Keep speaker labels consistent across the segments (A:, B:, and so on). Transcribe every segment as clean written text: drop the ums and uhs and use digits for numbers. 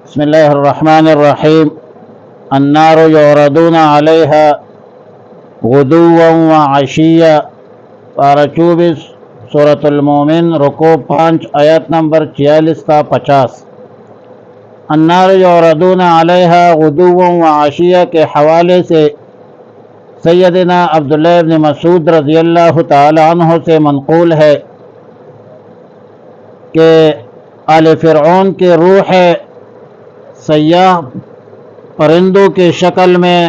A: بسم اللہ الرحمن الرحیم النار یعرضون علیہا غدوا وعشیا، پارہ 24 سورۃ المومن، رکوع 5 آیت نمبر 46 تا 50۔ النار یعرضون علیہا غدوا وعشیا کے حوالے سے سیدنا عبداللہ بن مسعود رضی اللہ تعالی عنہ سے منقول ہے کہ آل فرعون کے روح سیاح پرندوں کی شکل میں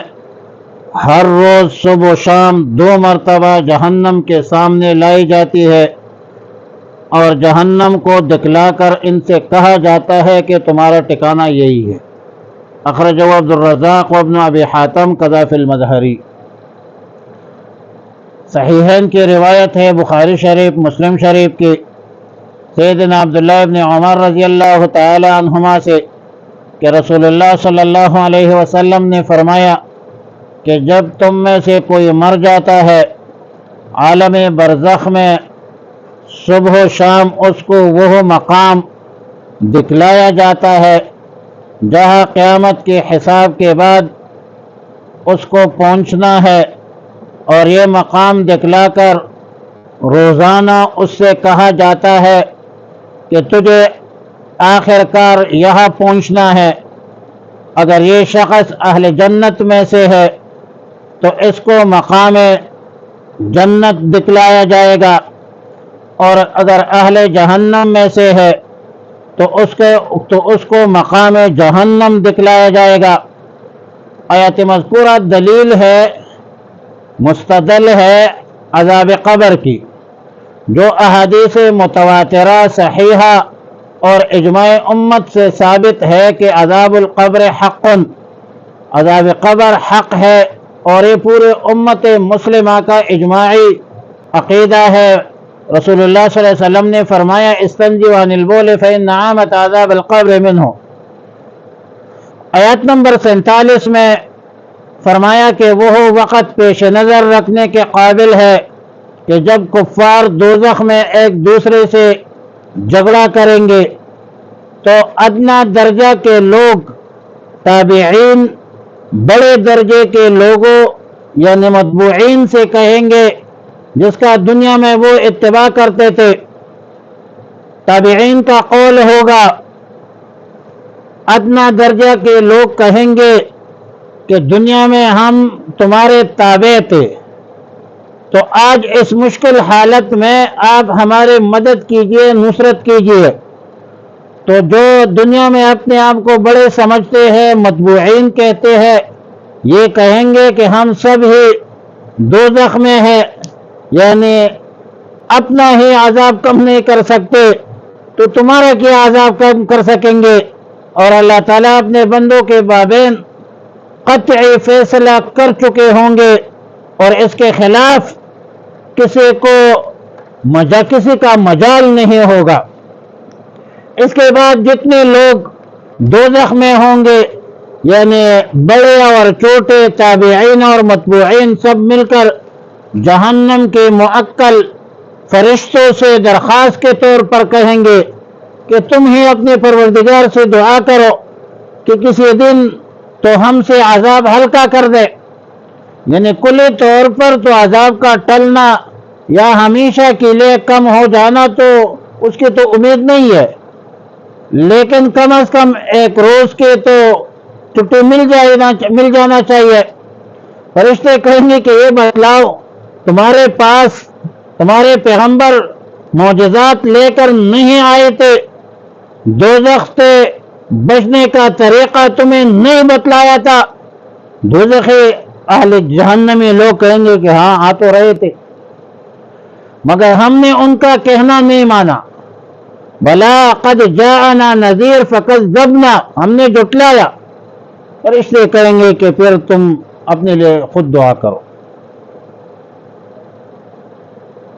A: ہر روز صبح و شام 2 مرتبہ جہنم کے سامنے لائی جاتی ہے، اور جہنم کو دکھلا کر ان سے کہا جاتا ہے کہ تمہارا ٹھکانہ یہی ہے۔ اخرجہ عبد الرزاق و ابن ابی حاتم کذا فی المظہری۔ صحیحین کی روایت ہے، بخاری شریف، مسلم شریف کی، سیدنا عبداللہ ابن عمر رضی اللہ تعالی عنہما سے کہ رسول اللہ صلی اللہ علیہ وسلم نے فرمایا کہ جب تم میں سے کوئی مر جاتا ہے، عالم برزخ میں صبح و شام اس کو وہ مقام دکھلایا جاتا ہے جہاں قیامت کے حساب کے بعد اس کو پہنچنا ہے، اور یہ مقام دکھلا کر روزانہ اس سے کہا جاتا ہے کہ تجھے آخر کار یہاں پہنچنا ہے۔ اگر یہ شخص اہل جنت میں سے ہے تو اس کو مقام جنت دکھلایا جائے گا، اور اگر اہل جہنم میں سے ہے تو اس کو مقام جہنم دکھلایا جائے گا۔ آیت مذکورہ دلیل ہے، مستدل ہے عذاب قبر کی، جو احادیث متواترہ صحیحہ اور اجماع امت سے ثابت ہے کہ عذاب القبر حق، عذاب قبر حق ہے، اور یہ پورے امت مسلمہ کا اجماعی عقیدہ ہے۔ رسول اللہ صلی اللہ علیہ وسلم نے فرمایا استنجوا عن البول فإن عامة عذاب القبر منه۔ آیت نمبر 47 میں فرمایا کہ وہ وقت پیش نظر رکھنے کے قابل ہے کہ جب کفار دوزخ میں ایک دوسرے سے جھگڑا کریں گے تو ادنا درجہ کے لوگ تابعین بڑے درجے کے لوگوں یعنی متبوعین سے کہیں گے جس کا دنیا میں وہ اتباع کرتے تھے۔ تابعین کا قول ہوگا، ادنا درجہ کے لوگ کہیں گے کہ دنیا میں ہم تمہارے تابع تھے، تو آج اس مشکل حالت میں آپ ہماری مدد کیجئے، نصرت کیجئے۔ تو جو دنیا میں اپنے آپ کو بڑے سمجھتے ہیں، متبوعین کہتے ہیں، یہ کہیں گے کہ ہم سب ہی دوزخ میں ہیں، یعنی اپنا ہی عذاب کم نہیں کر سکتے تو تمہارا کیا عذاب کم کر سکیں گے۔ اور اللہ تعالیٰ اپنے بندوں کے بابین قطعی فیصلہ کر چکے ہوں گے، اور اس کے خلاف کسی کا مجال نہیں ہوگا۔ اس کے بعد جتنے لوگ دوزخ میں ہوں گے، یعنی بڑے اور چھوٹے، تابعین اور متبوعین، سب مل کر جہنم کے معقل فرشتوں سے درخواست کے طور پر کہیں گے کہ تم ہی اپنے پروردگار سے دعا کرو کہ کسی دن تو ہم سے عذاب ہلکا کر دے۔ یعنی کلی طور پر تو عذاب کا ٹلنا یا ہمیشہ کے لیے کم ہو جانا تو اس کی تو امید نہیں ہے، لیکن کم از کم ایک روز کے تو چھٹی مل جانا چاہیے۔ فرشتے کہیں گے کہ یہ بتلاؤ، تمہارے پاس تمہارے پیغمبر معجزات لے کر نہیں آئے تھے؟ دوزخ سے بچنے کا طریقہ تمہیں نہیں بتلایا تھا؟ دوزخی اہل جہنمی لوگ کہیں گے کہ ہاں آ تو رہے تھے، مگر ہم نے ان کا کہنا نہیں مانا۔ بلا قد جاءنا نذیر فکذبنا، ہم نے جھٹلایا۔ فرشتے کہیں گے کہ پھر تم اپنے لیے خود دعا کرو،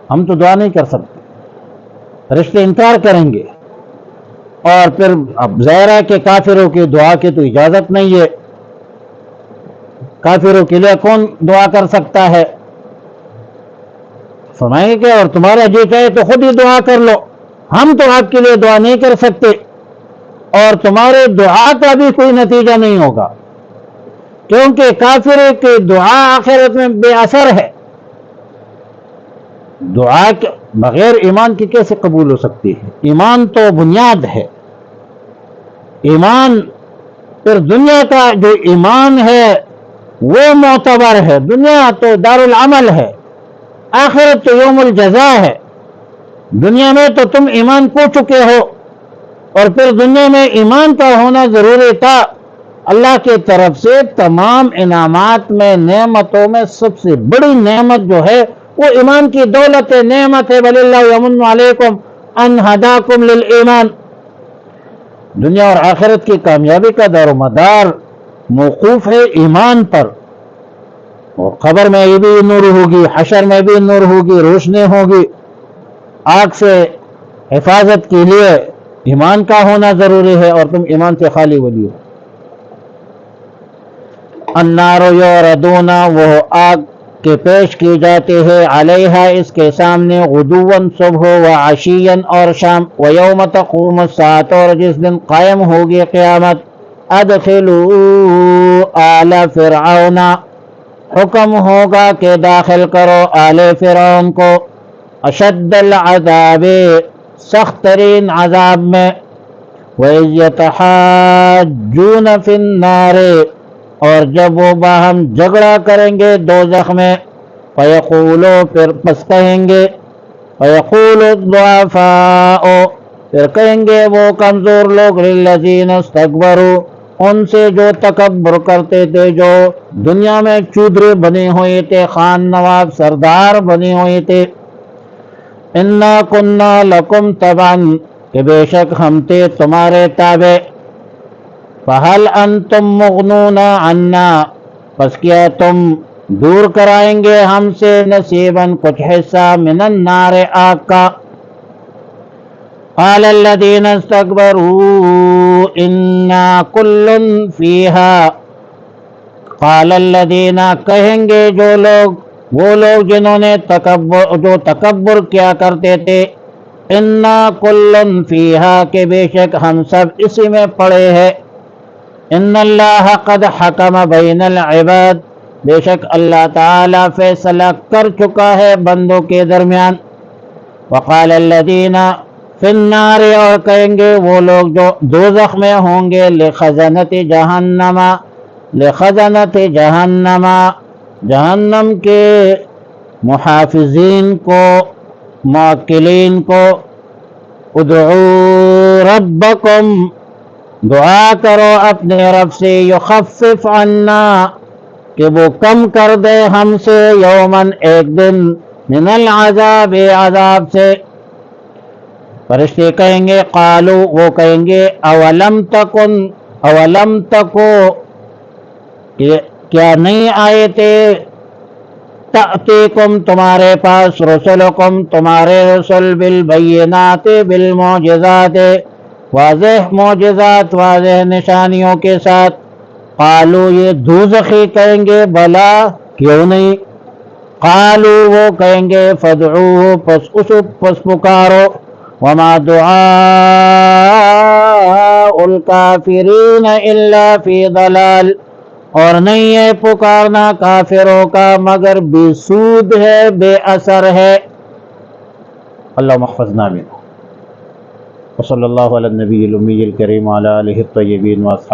A: ہم تو دعا نہیں کر سکتے۔ فرشتے انکار کریں گے، اور پھر اب ظاہر ہے کہ کافروں کی دعا کی تو اجازت نہیں ہے، کافروں کے لیے کون دعا کر سکتا ہے؟ فرمائیں گے کہ اور تمہارا جی چاہے تو خود ہی دعا کر لو، ہم تو آپ کے لیے دعا نہیں کر سکتے۔ اور تمہارے دعا کا بھی کوئی نتیجہ نہیں ہوگا، کیونکہ کافر کی دعا آخرت میں بے اثر ہے۔ دعا کے بغیر ایمان کی کیسے قبول ہو سکتی ہے؟ ایمان تو بنیاد ہے۔ ایمان پھر دنیا کا جو ایمان ہے وہ معتبر ہے، دنیا تو دار العمل ہے، آخرت تو یوم الجزا ہے۔ دنیا میں تو تم ایمان کو چکے ہو، اور پھر دنیا میں ایمان کا ہونا ضروری تھا۔ اللہ کی طرف سے تمام انعامات میں، نعمتوں میں سب سے بڑی نعمت جو ہے وہ ایمان کی دولت نعمت ہے۔ وَلِلَّهُ يَمُنُّ عَلَيْكُمْ أَنْ هَدَاكُمْ لِلْإِيمَانِ۔ دنیا اور آخرت کی کامیابی کا دار و مدار موقوف ہے ایمان پر، اور قبر میں بھی نور ہوگی، حشر میں بھی نور ہوگی، روشنی ہوگی۔ آگ سے حفاظت کے لیے ایمان کا ہونا ضروری ہے، اور تم ایمان سے خالی ولی ہو۔ النار یعرضون، وہ آگ کے پیش کی جاتی ہے، علیہا اس کے سامنے، غدوا صبح و عشیا اور شام، ویوم تقوم الساعۃ اور جس دن قائم ہوگی قیامت، ادخلوا آل فرعون، حکم ہوگا کہ داخل کرو آل فرعون کو، اشد العذاب سخت ترین عذاب میں، وَإِذْ يَتَحَاجُّونَ فِي النَّارِ اور جب وہ باہم جھگڑا کریں گے دوزخ میں، فَيَقُولُوا پھر پس کہیں گے، فَيَقُولُ الضُّعَفَاءُ پھر کہیں گے وہ کمزور لوگ، لِلَّذِينَ اسْتَكْبَرُوا ان سے جو تکبر کرتے تھے، جو دنیا میں چودھری بنے ہوئے تھے، خان نواب سردار بنے ہوئے تھے، اِنَّا كُنَّا لَكُمْ تَبَعًا کہ بے شک ہم تھے تمہارے تابع، فَهَلْ أَنْتُمْ مُغْنُونَ عَنَّا پس کیا تم دور کرائیں گے ہم سے نصیباً کچھ حصہ، من النار آگ کا، قال الذين استكبروا إنا كل فيها قال الذين کہیں گے جو لوگ، وہ لوگ جنہوں نے تکبر کیا کرتے تھے، انا کل فیہا کہ بے شک ہم سب اسی میں پڑے ہیں، ان اللہ قد حکم بین العباد بے شک اللہ تعالی فیصلہ کر چکا ہے بندوں کے درمیان، وقال الذین فی النار اور کہیں گے وہ لوگ جو دوزخ میں ہوں گے، لخزنت جہنم جہنم کے محافظین کو، موکلین کو، ادعو ربکم دعا کرو اپنے رب سے، یخفف عنا کہ وہ کم کر دے ہم سے، یومن ایک دن، من العذاب عذاب سے۔ فرشتے کہیں گے، قالو وہ کہیں گے، اولم تکو کیا نہیں آئے تھے، تأتیکم تمہارے پاس، رسلکم تمہارے رسل، بالبینات بالمعجزات واضح معجزات، واضح نشانیوں کے ساتھ، قالو یہ دوزخی کہیں گے، بلا کیوں نہیں، قالو وہ کہیں گے، فادعوہ پس پکارو، وما دعاء الکافرین الا فی ضلال اور نہیں ہے پکارنا کافروں کا مگر بے سود ہے، بے اثر ہے۔ اللہم احفظنا منہ، وصلی اللہ علی النبی الامی الکریم وعلی آلہ الطیبین وأصحابہ۔